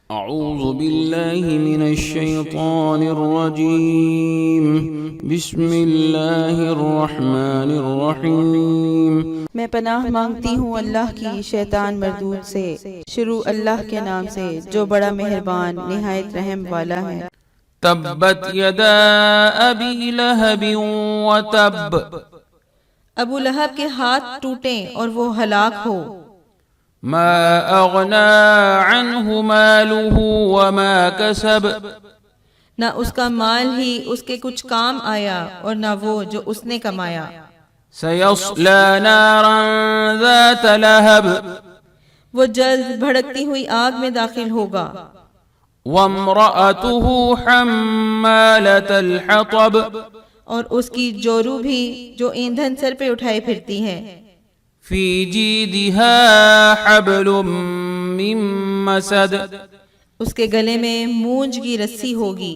اعوذ باللہ من الشیطان الرجیم بسم اللہ الرحمن الرحیم میں پناہ مانگتی ہوں اللہ کی شیطان مردود سے۔ شروع اللہ کے نام سے جو بڑا مہربان نہایت رحم والا ہے۔ تبت یدا ابی لہب وتب، ابو لہب کے ہاتھ ٹوٹیں اور وہ ہلاک ہو۔ ما اغنا عنہ مالہ وما کسب، نہ اس کا مال ہی اس کے کچھ کام آیا اور نہ وہ جو اس نے کمایا۔ سیصلی نارا ذات لہب، وہ جلد بھڑکتی ہوئی آگ میں داخل ہوگا۔ وامرأته حمالۃ الحطب، اور اس کی جورو بھی جو ایندھن سر پہ اٹھائے پھرتی ہے۔ فی جیدها حبل من مسد، اس کے گلے میں مونج کی رسی ہوگی۔